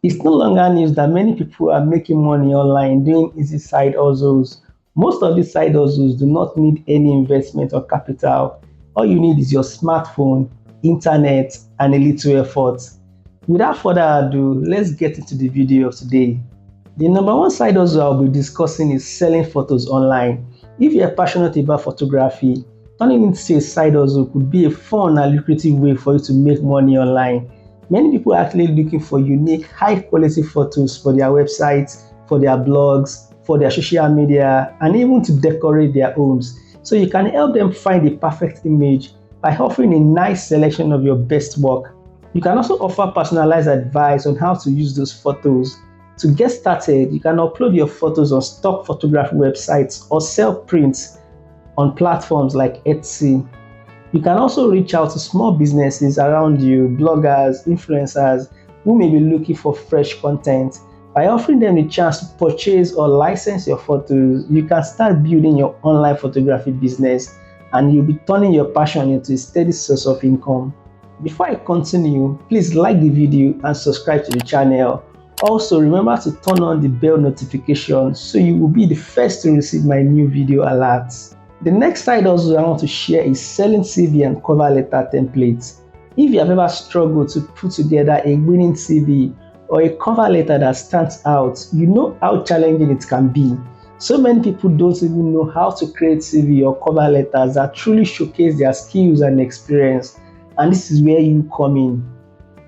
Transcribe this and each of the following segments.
It's no longer news that many people are making money online doing easy side hustles. Most of these side hustles do not need any investment or capital. All you need is your smartphone, internet, and a little effort. Without further ado, let's get into the video of today. The number one side hustle I'll be discussing is selling photos online. If you're passionate about photography, turning it into a side hustle could be a fun and lucrative way for you to make money online. Many people are actually looking for unique, high quality photos for their websites, for their blogs, for their social media, and even to decorate their homes. So you can help them find the perfect image by offering a nice selection of your best work. You can also offer personalized advice on how to use those photos. To get started, you can upload your photos on stock photography websites or sell prints on platforms like Etsy. You can also reach out to small businesses around you, bloggers, influencers who may be looking for fresh content. By offering them the chance to purchase or license your photos, you can start building your online photography business and you'll be turning your passion into a steady source of income. Before I continue, please like the video and subscribe to the channel. Also, remember to turn on the bell notification so you will be the first to receive my new video alerts. The next side hustle I want to share is selling CV and cover letter templates. If you have ever struggled to put together a winning CV or a cover letter that stands out, you know how challenging it can be. So many people don't even know how to create CV or cover letters that truly showcase their skills and experience, and this is where you come in.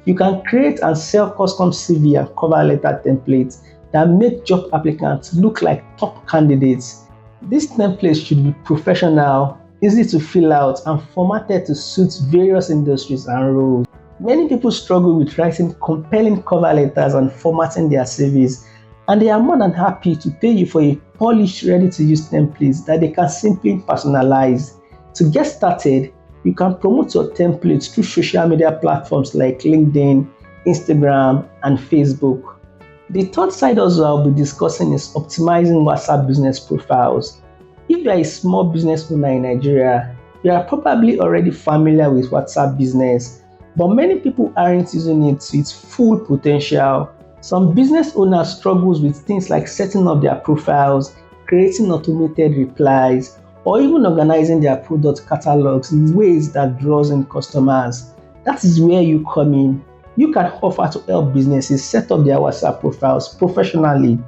You can create and sell custom CV and cover letter templates that make job applicants look like top candidates. These templates should be professional, easy to fill out, and formatted to suit various industries and roles. Many people struggle with writing compelling cover letters and formatting their CVs, and they are more than happy to pay you for a polished, ready-to-use template that they can simply personalize. To get started, you can promote your templates through social media platforms like LinkedIn, Instagram, and Facebook. The third side hustle I'll be discussing is optimizing WhatsApp business profiles. If you are a small business owner in Nigeria, you are probably already familiar with WhatsApp business, but many people aren't using it to its full potential. Some business owners struggle with things like setting up their profiles, creating automated replies, or even organizing their product catalogs in ways that draws in customers. That is where you come in. You can offer to help businesses set up their WhatsApp profiles professionally.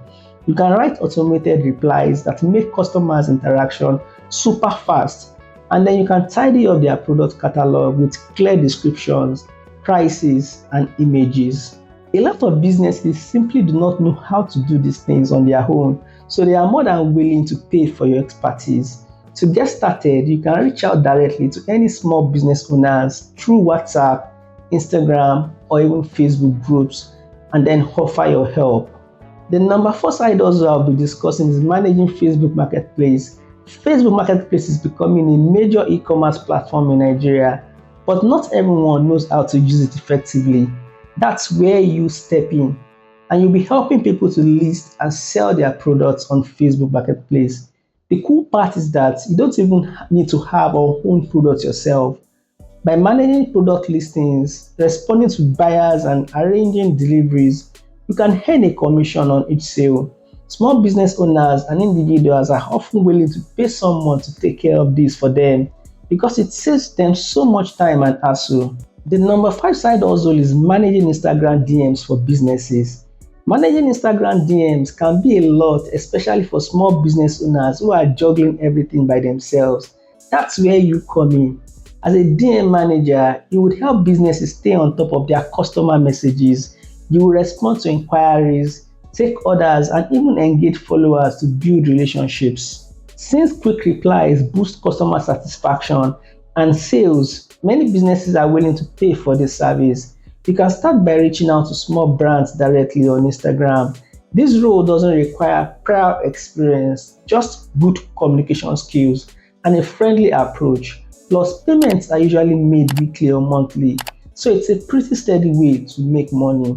You can write automated replies that make customers' interaction super fast, and then you can tidy up their product catalog with clear descriptions, prices, and images. A lot of businesses simply do not know how to do these things on their own, so they are more than willing to pay for your expertise. To get started, you can reach out directly to any small business owners through WhatsApp, Instagram, or even Facebook groups, and then offer your help. The number four side hustle I'll be discussing is managing Facebook Marketplace. Facebook Marketplace is becoming a major e-commerce platform in Nigeria, but not everyone knows how to use it effectively. That's where you step in, and you'll be helping people to list and sell their products on Facebook Marketplace. The cool part is that you don't even need to have or own products yourself. By managing product listings, responding to buyers, and arranging deliveries, you can earn a commission on each sale. Small business owners and individuals are often willing to pay someone to take care of this for them because it saves them so much time and hassle. The number five side hustle is managing Instagram DMs for businesses. Managing Instagram DMs can be a lot, especially for small business owners who are juggling everything by themselves. That's where you come in. As a DM manager, you would help businesses stay on top of their customer messages. You will respond to inquiries, take orders, and even engage followers to build relationships. Since quick replies boost customer satisfaction and sales, many businesses are willing to pay for this service. You can start by reaching out to small brands directly on Instagram. This role doesn't require prior experience, just good communication skills and a friendly approach. Plus, payments are usually made weekly or monthly, so it's a pretty steady way to make money.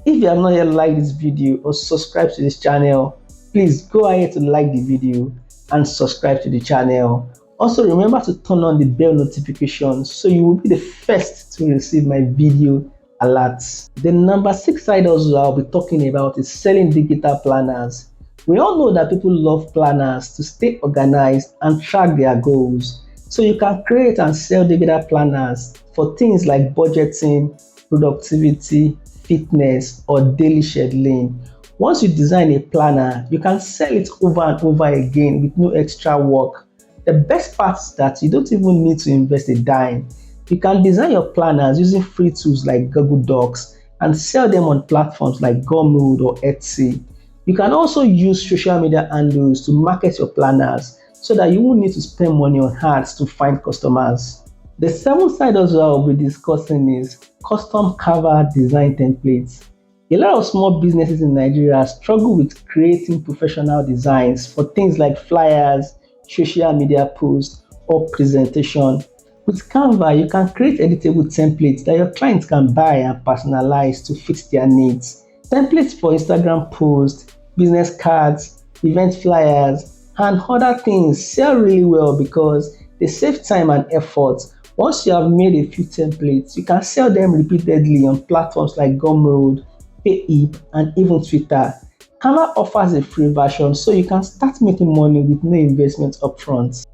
If you have not yet liked this video or subscribed to this channel, please go ahead to like the video and subscribe to the channel. Also, remember to turn on the bell notification so you will be the first to receive my video alerts. The number 6 side hustle I'll be talking about is selling digital planners. We all know that people love planners to stay organized and track their goals. So you can create and sell digital planners for things like budgeting, productivity, fitness, or daily scheduling. Once you design a planner, you can sell it over and over again with no extra work. The best part is that you don't even need to invest a dime. You can design your planners using free tools like Google Docs and sell them on platforms like Gumroad or Etsy. You can also use social media handles to market your planners so that you won't need to spend money on ads to find customers. The 7th side also I'll be discussing is custom cover design templates. A lot of small businesses in Nigeria struggle with creating professional designs for things like flyers, social media posts, or presentation. With Canva, you can create editable templates that your clients can buy and personalize to fit their needs. Templates for Instagram posts, business cards, event flyers, and other things sell really well because they save time and effort. Once you have made a few templates, you can sell them repeatedly on platforms like Gumroad, Payip, and even Twitter. Canva offers a free version so you can start making money with no investment upfront.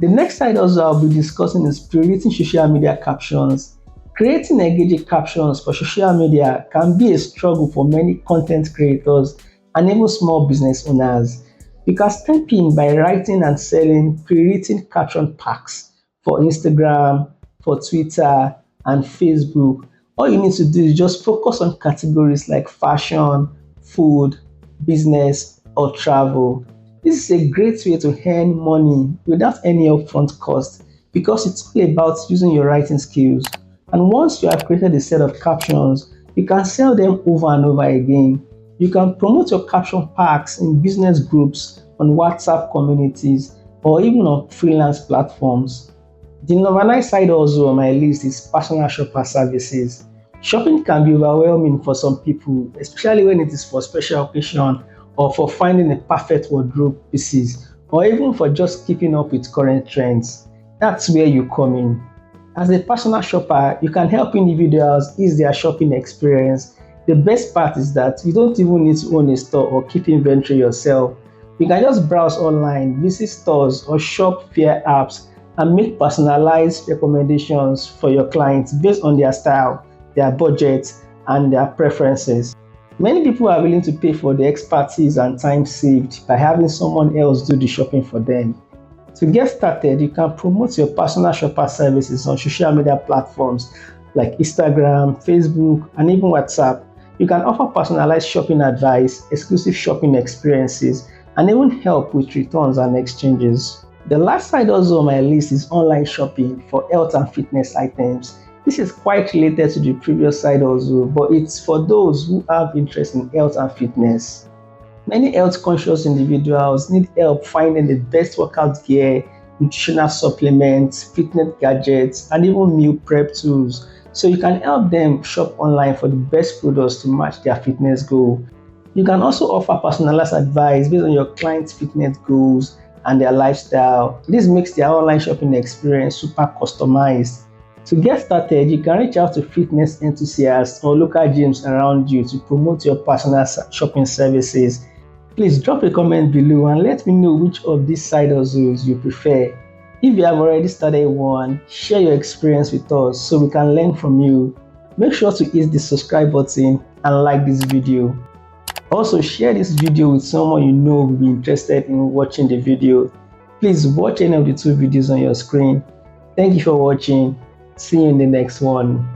The next side also I'll be discussing is creating social media captions. Creating engaging captions for social media can be a struggle for many content creators and even small business owners. You can step in by writing and selling pre-written caption packs for Instagram, for Twitter, and Facebook. All you need to do is just focus on categories like fashion, food, business, or travel. This is a great way to earn money without any upfront cost because it's all about using your writing skills. And once you have created a set of captions, you can sell them over and over again. You can promote your caption packs in business groups, on WhatsApp communities, or even on freelance platforms. The number 9 side also on my list is personal shopper services. Shopping can be overwhelming for some people, especially when it is for special occasion or for finding a perfect wardrobe pieces, or even for just keeping up with current trends. That's where you come in. As a personal shopper, you can help individuals ease their shopping experience. The best part is that you don't even need to own a store or keep inventory yourself. You can just browse online, visit stores, or shop via apps and make personalized recommendations for your clients based on their style, their budget, and their preferences. Many people are willing to pay for the expertise and time saved by having someone else do the shopping for them. To get started, you can promote your personal shopper services on social media platforms like Instagram, Facebook, and even WhatsApp. You can offer personalized shopping advice, exclusive shopping experiences, and even help with returns and exchanges. The last side also on my list is online shopping for health and fitness items. This is quite related to the previous side also, but it's for those who have interest in health and fitness. Many health conscious individuals need help finding the best workout gear, nutritional supplements, fitness gadgets, and even meal prep tools. So you can help them shop online for the best products to match their fitness goal. You can also offer personalized advice based on your client's fitness goals and their lifestyle. This makes their online shopping experience super customized. To get started, you can reach out to fitness enthusiasts or local gyms around you to promote your personal shopping services. Please drop a comment below and let me know which of these side hustles you prefer. If you have already started one, share your experience with us so we can learn from you. Make sure to hit the subscribe button and like this video. Also, share this video with someone you know will be interested in watching the video. Please watch any of the 2 videos on your screen. Thank you for watching. See you in the next one.